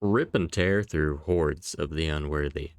Rip and tear through hordes of the unworthy.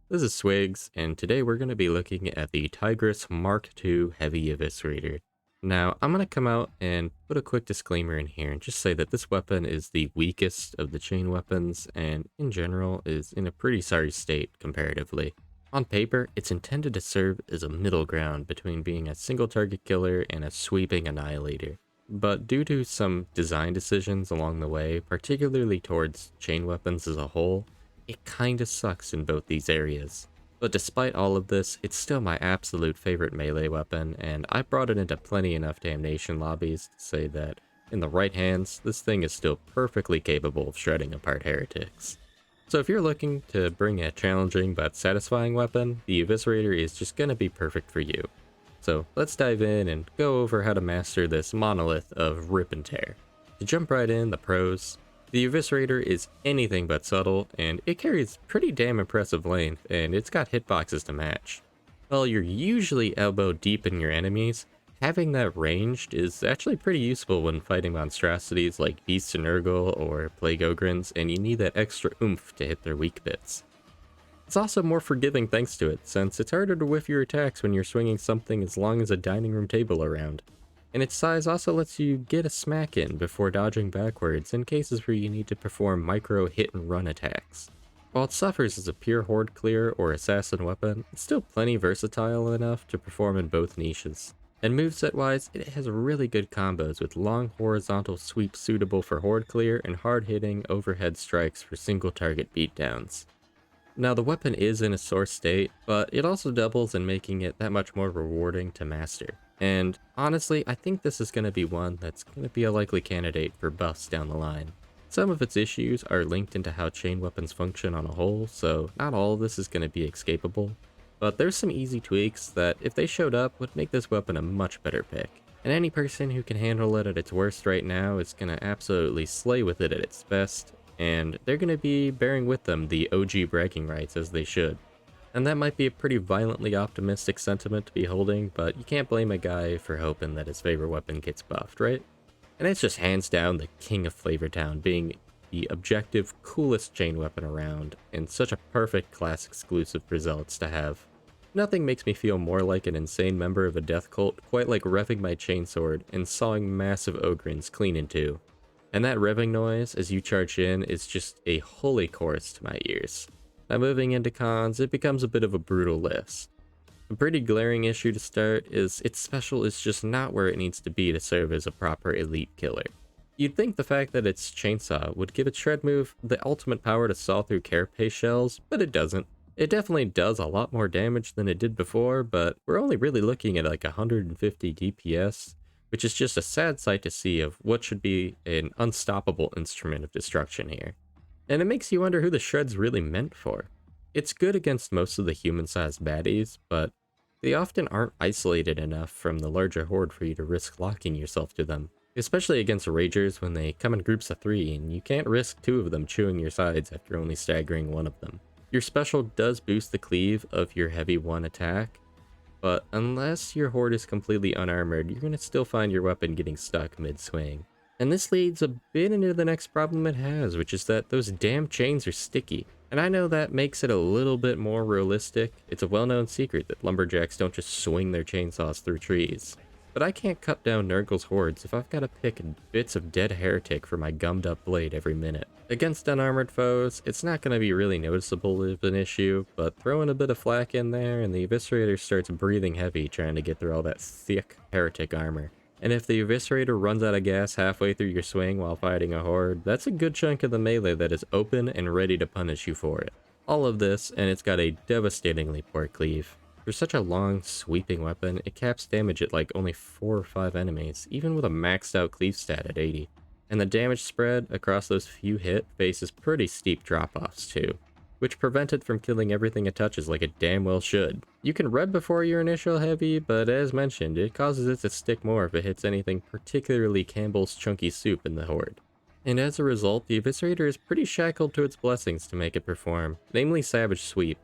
This is Swigs, and today we're going to be looking at the Tigris Mark II Heavy Eviscerator. Now, I'm going to come out and put a quick disclaimer in here and just say that this weapon is the weakest of the chain weapons and, in general, is in a pretty sorry state comparatively. On paper, it's intended to serve as a middle ground between being a single target killer and a sweeping annihilator. But due to some design decisions along the way, particularly towards chain weapons as a whole, it kinda sucks in both these areas. But despite all of this, it's still my absolute favorite melee weapon, and I brought it into plenty enough Damnation lobbies to say that, in the right hands, this thing is still perfectly capable of shredding apart heretics. So if you're looking to bring a challenging but satisfying weapon, the Eviscerator is just gonna be perfect for you. So let's dive in and go over how to master this monolith of rip and tear. To jump right in, the pros. The Eviscerator is anything but subtle, and it carries pretty damn impressive length, and it's got hitboxes to match. While you're usually elbow deep in your enemies, having that ranged is actually pretty useful when fighting monstrosities like Beasts and Nurgle or Plague Ogrins, and you need that extra oomph to hit their weak bits. It's also more forgiving thanks to it, since it's harder to whiff your attacks when you're swinging something as long as a dining room table around. And its size also lets you get a smack in before dodging backwards in cases where you need to perform micro hit and run attacks. While it suffers as a pure horde clear or assassin weapon, it's still plenty versatile enough to perform in both niches. And moveset wise, it has really good combos with long horizontal sweeps suitable for horde clear and hard hitting overhead strikes for single target beatdowns. Now the weapon is in a sore state, but it also doubles in making it that much more rewarding to master. And honestly, I think this is going to be one that's going to be a likely candidate for buffs down the line. Some of its issues are linked into how chain weapons function on a whole, so not all of this is going to be escapable. But there's some easy tweaks that, if they showed up, would make this weapon a much better pick. And any person who can handle it at its worst right now is going to absolutely slay with it at its best, and they're going to be bearing with them the OG bragging rights as they should. And that might be a pretty violently optimistic sentiment to be holding, but you can't blame a guy for hoping that his favorite weapon gets buffed, right? And it's just hands down the king of Flavortown, being the objective coolest chain weapon around, and such a perfect class exclusive for Zealots to have. Nothing makes me feel more like an insane member of a death cult quite like revving my chainsword and sawing massive ogrins clean in two. And that revving noise as you charge in is just a holy chorus to my ears. Now moving into cons, it becomes a bit of a brutal list. A pretty glaring issue to start is its special is just not where it needs to be to serve as a proper elite killer. You'd think the fact that its chainsaw would give its shred move the ultimate power to saw through carapace shells, but it doesn't. It definitely does a lot more damage than it did before, but we're only really looking at like 150 DPS, which is just a sad sight to see of what should be an unstoppable instrument of destruction here. And it makes you wonder who the shred's really meant for. It's good against most of the human-sized baddies, but they often aren't isolated enough from the larger horde for you to risk locking yourself to them. Especially against ragers when they come in groups of 3 and you can't risk 2 of them chewing your sides after only staggering 1 of them. Your special does boost the cleave of your heavy 1 attack, but unless your horde is completely unarmored, you're going to still find your weapon getting stuck mid-swing. And this leads a bit into the next problem it has, which is that those damn chains are sticky. And I know that makes it a little bit more realistic. It's a well-known secret that lumberjacks don't just swing their chainsaws through trees. But I can't cut down Nurgle's hordes if I've got to pick bits of dead heretic for my gummed-up blade every minute. Against unarmored foes, it's not going to be really noticeable of an issue, but throw in a bit of flak in there and the Eviscerator starts breathing heavy trying to get through all that thick heretic armor. And if the Eviscerator runs out of gas halfway through your swing while fighting a horde, that's a good chunk of the melee that is open and ready to punish you for it. All of this, and it's got a devastatingly poor cleave. For such a long, sweeping weapon, it caps damage at like only 4 or 5 enemies, even with a maxed out cleave stat at 80. And the damage spread across those few hit faces pretty steep drop-offs too, which prevent it from killing everything it touches like it damn well should. You can rev before your initial heavy, but as mentioned, it causes it to stick more if it hits anything particularly Campbell's chunky soup in the horde. And as a result, the Eviscerator is pretty shackled to its blessings to make it perform, namely Savage Sweep.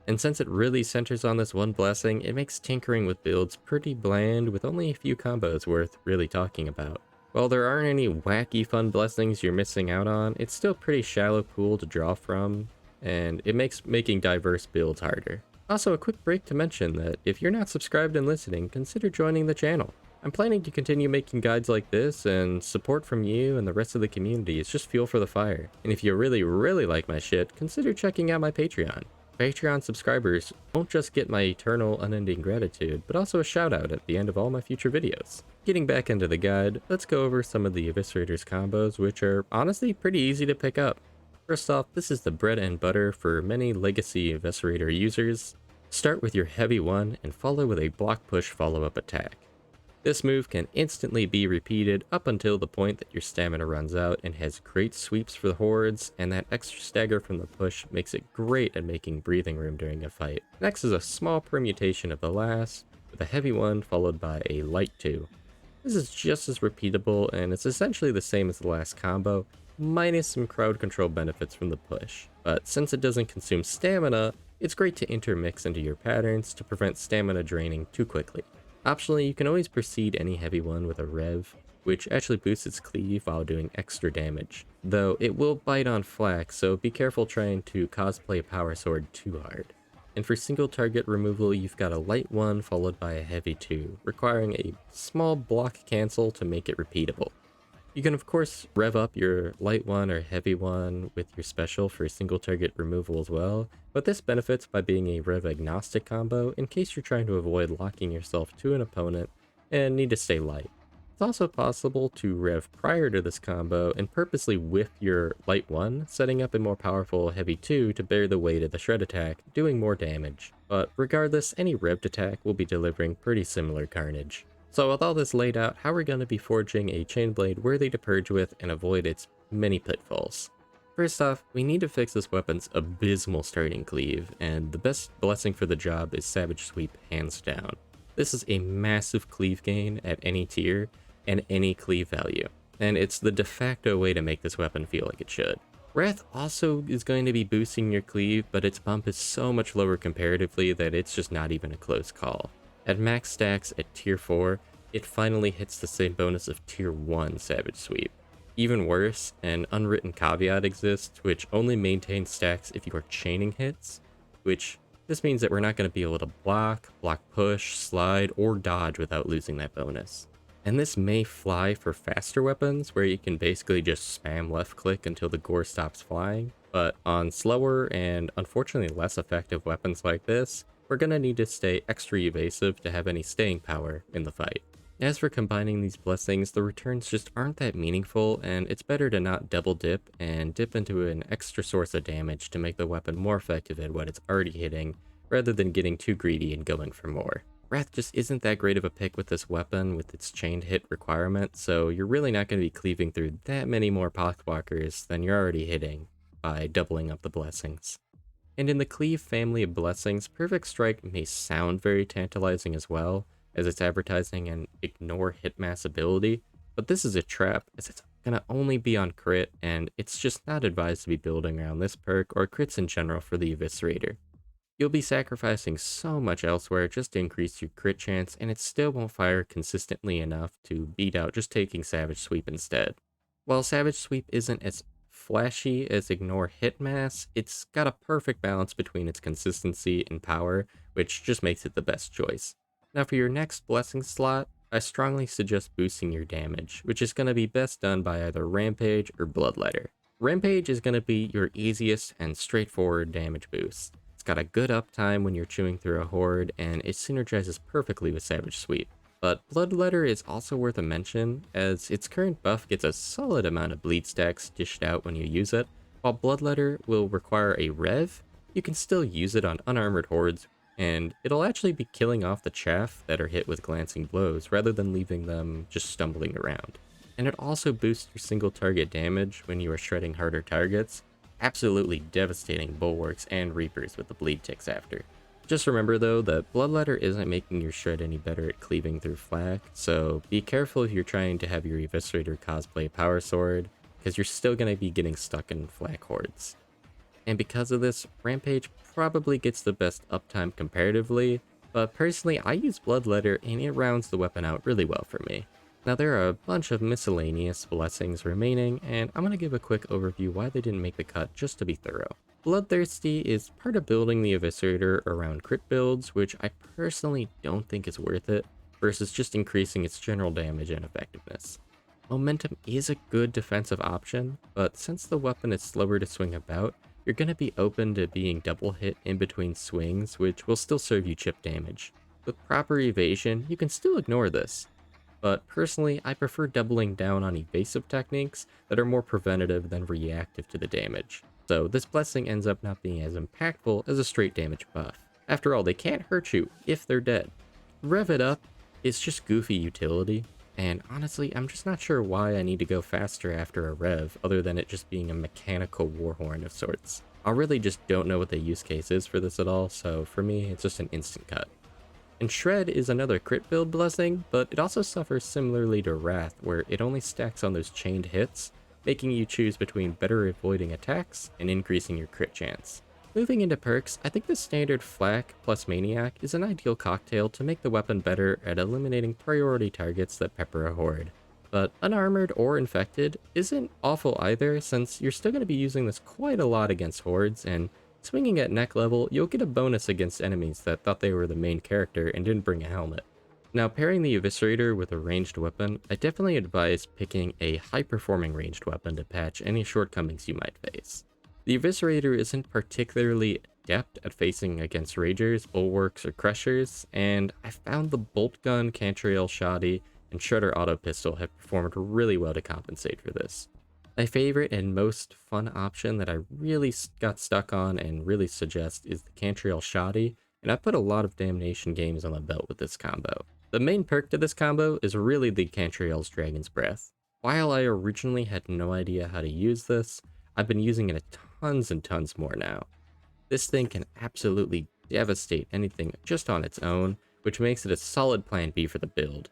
And since it really centers on this one blessing, it makes tinkering with builds pretty bland with only a few combos worth really talking about. While there aren't any wacky fun blessings you're missing out on, it's still a pretty shallow pool to draw from, and it makes making diverse builds harder. Also, a quick break to mention that if you're not subscribed and listening, consider joining the channel. I'm planning to continue making guides like this, and support from you and the rest of the community is just fuel for the fire. And if you really like my shit, consider checking out my Patreon. Patreon subscribers won't just get my eternal unending gratitude, but also a shout out at the end of all my future videos. Getting back into the guide, let's go over some of the Eviscerator's combos, which are honestly pretty easy to pick up. First off, this is the bread and butter for many legacy Eviscerator users. Start with your heavy one and follow with a block push follow-up attack. This move can instantly be repeated up until the point that your stamina runs out and has great sweeps for the hordes, and that extra stagger from the push makes it great at making breathing room during a fight. Next is a small permutation of the last, with a heavy one followed by a light 2. This is just as repeatable and it's essentially the same as the last combo, minus some crowd control benefits from the push. But since it doesn't consume stamina, it's great to intermix into your patterns to prevent stamina draining too quickly. Optionally, you can always precede any heavy one with a rev, which actually boosts its cleave while doing extra damage. Though it will bite on flak, so be careful trying to cosplay a power sword too hard. And for single target removal, you've got a light 1 followed by a heavy 2, requiring a small block cancel to make it repeatable. You can of course rev up your light 1 or heavy 1 with your special for single target removal as well, but this benefits by being a rev agnostic combo in case you're trying to avoid locking yourself to an opponent and need to stay light. It's also possible to rev prior to this combo and purposely whiff your light 1, setting up a more powerful heavy 2 to bear the weight of the shred attack, doing more damage. But regardless, any revved attack will be delivering pretty similar carnage. So with all this laid out, how are we going to be forging a chain blade worthy to purge with and avoid its many pitfalls? First off, we need to fix this weapon's abysmal starting cleave, and the best blessing for the job is Savage Sweep hands down. This is a massive cleave gain at any tier and any cleave value, and it's the de facto way to make this weapon feel like it should. Wrath also is going to be boosting your cleave, but its bump is so much lower comparatively that it's just not even a close call. At max stacks at tier 4, it finally hits the same bonus of tier 1 Savage Sweep. Even worse, an unwritten caveat exists, which only maintains stacks if you are chaining hits, which this means that we're not going to be able to block push, slide, or dodge without losing that bonus. And this may fly for faster weapons, where you can basically just spam left click until the gore stops flying, but on slower and unfortunately less effective weapons like this, we're going to need to stay extra evasive to have any staying power in the fight. As for combining these blessings, the returns just aren't that meaningful, and it's better to not double dip and dip into an extra source of damage to make the weapon more effective at what it's already hitting, rather than getting too greedy and going for more. Wrath just isn't that great of a pick with this weapon with its chained hit requirement, so you're really not going to be cleaving through that many more pocketwalkers than you're already hitting by doubling up the blessings. And in the cleave family of blessings, Perfect Strike may sound very tantalizing as well, as it's advertising an ignore hit mass ability, but this is a trap as it's gonna only be on crit, and it's just not advised to be building around this perk or crits in general for the Eviscerator. You'll be sacrificing so much elsewhere just to increase your crit chance, and it still won't fire consistently enough to beat out just taking Savage Sweep instead. While Savage Sweep isn't as flashy as Ignore Hit Mass, it's got a perfect balance between its consistency and power, which just makes it the best choice. Now for your next blessing slot, I strongly suggest boosting your damage, which is going to be best done by either Rampage or Bloodletter. Rampage is going to be your easiest and straightforward damage boost. It's got a good uptime when you're chewing through a horde, and it synergizes perfectly with Savage Sweep. But Bloodletter is also worth a mention, as its current buff gets a solid amount of bleed stacks dished out when you use it. While Bloodletter will require a rev, you can still use it on unarmored hordes, and it'll actually be killing off the chaff that are hit with glancing blows rather than leaving them just stumbling around. And it also boosts your single target damage when you are shredding harder targets, absolutely devastating bulwarks and reapers with the bleed ticks after. Just remember though that Bloodletter isn't making your shred any better at cleaving through flak, so be careful if you're trying to have your Eviscerator cosplay power sword, because you're still going to be getting stuck in flak hordes. And because of this, Rampage probably gets the best uptime comparatively, but personally I use Bloodletter and it rounds the weapon out really well for me. Now there are a bunch of miscellaneous blessings remaining, and I'm going to give a quick overview why they didn't make the cut just to be thorough. Bloodthirsty is part of building the Eviscerator around crit builds, which I personally don't think is worth it, versus just increasing its general damage and effectiveness. Momentum is a good defensive option, but since the weapon is slower to swing about, you're going to be open to being double hit in between swings, which will still serve you chip damage. With proper evasion, you can still ignore this, but personally, I prefer doubling down on evasive techniques that are more preventative than reactive to the damage. So this blessing ends up not being as impactful as a straight damage buff. After all, they can't hurt you if they're dead. Rev it up is just goofy utility, and honestly, I'm just not sure why I need to go faster after a rev other than it just being a mechanical warhorn of sorts. I really just don't know what the use case is for this at all, so for me, it's just an instant cut. And Shred is another crit build blessing, but it also suffers similarly to Wrath, where it only stacks on those chained hits, making you choose between better avoiding attacks and increasing your crit chance. Moving into perks, I think the standard Flak plus Maniac is an ideal cocktail to make the weapon better at eliminating priority targets that pepper a horde. But unarmored or infected isn't awful either, since you're still going to be using this quite a lot against hordes, and swinging at neck level, you'll get a bonus against enemies that thought they were the main character and didn't bring a helmet. Now, pairing the Eviscerator with a ranged weapon, I definitely advise picking a high-performing ranged weapon to patch any shortcomings you might face. The Eviscerator isn't particularly adept at facing against Ragers, Bulwarks, or Crushers, and I found the Bolt Gun, Cantriel Shoddy, and Shredder Auto Pistol have performed really well to compensate for this. My favorite and most fun option that I really got stuck on and really suggest is the Cantriel Shoddy, and I put a lot of Damnation games on the belt with this combo. The main perk to this combo is really the Cantriel's Dragon's Breath. While I originally had no idea how to use this, I've been using it tons and tons more now. This thing can absolutely devastate anything just on its own, which makes it a solid plan B for the build.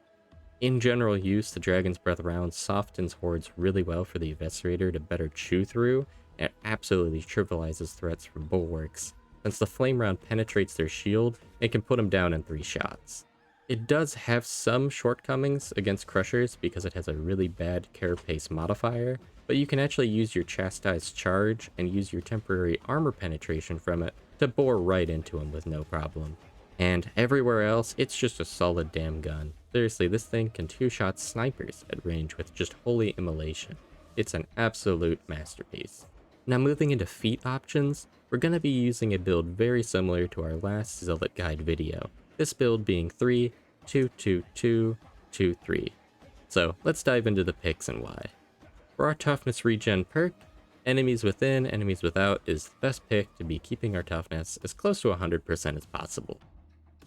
In general use, the Dragon's Breath round softens hordes really well for the Eviscerator to better chew through, and it absolutely trivializes threats from Bulwarks, since the Flame round penetrates their shield and can put them down in 3 shots. It does have some shortcomings against Crushers because it has a really bad carapace modifier, but you can actually use your Chastised Charge and use your temporary armor penetration from it to bore right into them with no problem. And everywhere else, it's just a solid damn gun. Seriously, this thing can 2-shot snipers at range with just holy immolation. It's an absolute masterpiece. Now moving into feat options, we're going to be using a build very similar to our last Zealot Guide video. This build being 3, 2, 2, 2, 2, 3. So let's dive into the picks and why. For our toughness regen perk, enemies within, enemies without is the best pick to be keeping our toughness as close to 100% as possible.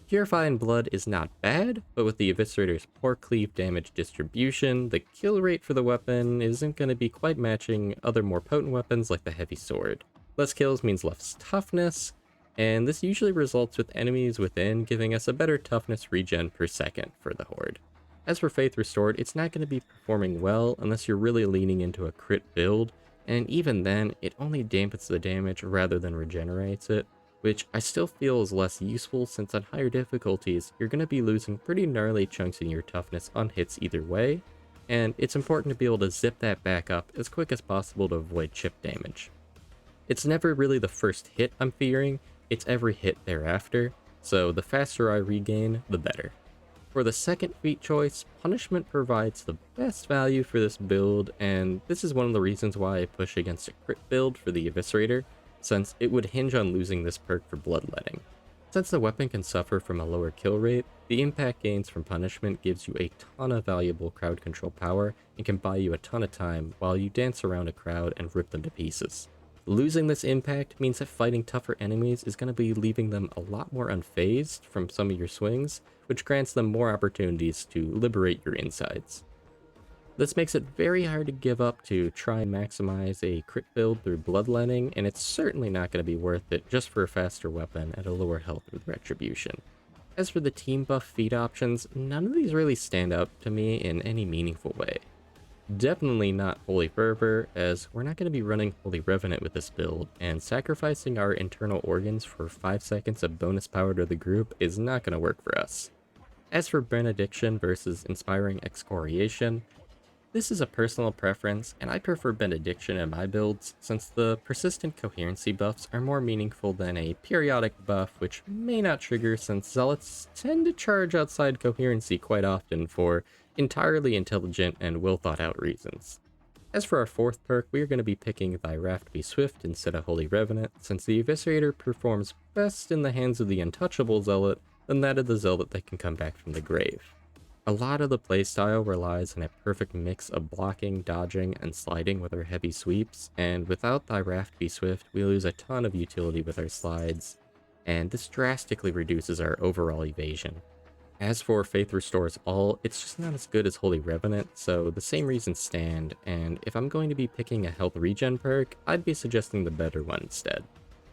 Purifying Blood is not bad, but with the Eviscerator's poor cleave damage distribution, the kill rate for the weapon isn't going to be quite matching other more potent weapons like the Heavy Sword. Less kills means less toughness, and this usually results with enemies within giving us a better toughness regen per second for the horde. As for Faith Restored, it's not going to be performing well unless you're really leaning into a crit build, and even then, it only dampens the damage rather than regenerates it, which I still feel is less useful since on higher difficulties, you're going to be losing pretty gnarly chunks in your toughness on hits either way, and it's important to be able to zip that back up as quick as possible to avoid chip damage. It's never really the first hit I'm fearing, it's every hit thereafter, so the faster I regain, the better. For the second feat choice, Punishment provides the best value for this build, and this is one of the reasons why I push against a crit build for the Eviscerator, since it would hinge on losing this perk for Bloodletting. Since the weapon can suffer from a lower kill rate, the impact gains from Punishment gives you a ton of valuable crowd control power and can buy you a ton of time while you dance around a crowd and rip them to pieces. Losing this impact means that fighting tougher enemies is going to be leaving them a lot more unfazed from some of your swings, which grants them more opportunities to liberate your insides. This makes it very hard to give up to try and maximize a crit build through Bloodletting, and it's certainly not going to be worth it just for a faster weapon at a lower health with Retribution. As for the team buff feat options, none of these really stand out to me in any meaningful way. Definitely not Holy Fervor, as we're not going to be running Holy Revenant with this build, and sacrificing our internal organs for 5 seconds of bonus power to the group is not going to work for us. As for Benediction versus Inspiring Excoriation, this is a personal preference, and I prefer Benediction in my builds since the persistent coherency buffs are more meaningful than a periodic buff which may not trigger since Zealots tend to charge outside coherency quite often for entirely intelligent and well thought out reasons. As for our fourth perk, we are going to be picking Thy Raft Be Swift instead of Holy Revenant, since the Eviscerator performs best in the hands of the untouchable Zealot than that of the Zealot that can come back from the grave. A lot of the playstyle relies on a perfect mix of blocking, dodging, and sliding with our heavy sweeps, and without Thy Raft Be Swift, we lose a ton of utility with our slides, and this drastically reduces our overall evasion. As for Faith Restores All, it's just not as good as Holy Revenant, so the same reasons stand, and if I'm going to be picking a health regen perk, I'd be suggesting the better one instead.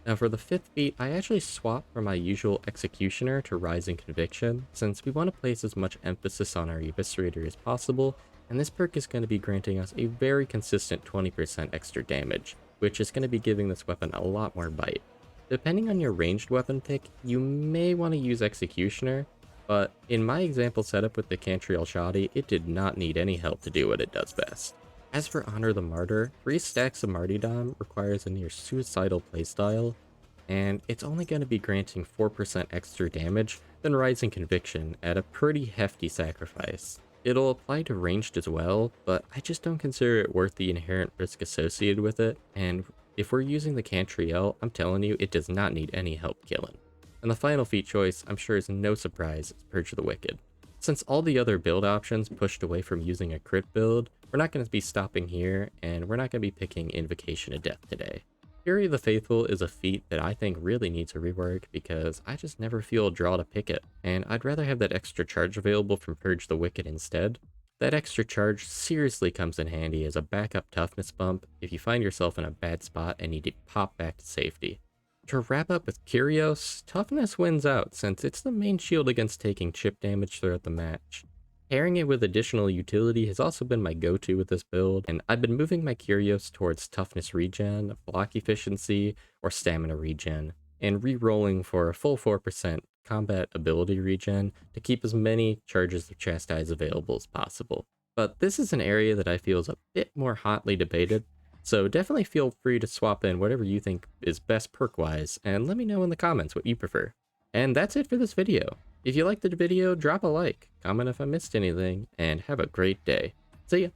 Now for the fifth feat, I actually swapped from my usual Executioner to Rising Conviction, since we want to place as much emphasis on our Eviscerator as possible, and this perk is going to be granting us a very consistent 20% extra damage, which is going to be giving this weapon a lot more bite. Depending on your ranged weapon pick, you may want to use Executioner, but in my example setup with the Cantriel Shoddy, it did not need any help to do what it does best. As for Honor the Martyr, 3 stacks of Martyrdom requires a near suicidal playstyle, and it's only going to be granting 4% extra damage than Rising Conviction at a pretty hefty sacrifice. It'll apply to ranged as well, but I just don't consider it worth the inherent risk associated with it, and if we're using the Cantriel, I'm telling you, it does not need any help killing. And the final feat choice, I'm sure is no surprise, is Purge the Wicked. Since all the other build options pushed away from using a crit build, we're not going to be stopping here, and we're not going to be picking Invocation of Death today. Fury of the Faithful is a feat that I think really needs a rework because I just never feel a draw to pick it, and I'd rather have that extra charge available from Purge the Wicked instead. That extra charge seriously comes in handy as a backup toughness bump if you find yourself in a bad spot and need to pop back to safety. To wrap up with Curios, toughness wins out since it's the main shield against taking chip damage throughout the match. Pairing it with additional utility has also been my go-to with this build, and I've been moving my Curios towards toughness regen, block efficiency, or stamina regen, and re-rolling for a full 4% combat ability regen to keep as many charges of Chastise available as possible. But this is an area that I feel is a bit more hotly debated, so definitely feel free to swap in whatever you think is best perk-wise, and let me know in the comments what you prefer. And that's it for this video. If you liked the video, drop a like, comment if I missed anything, and have a great day. See ya!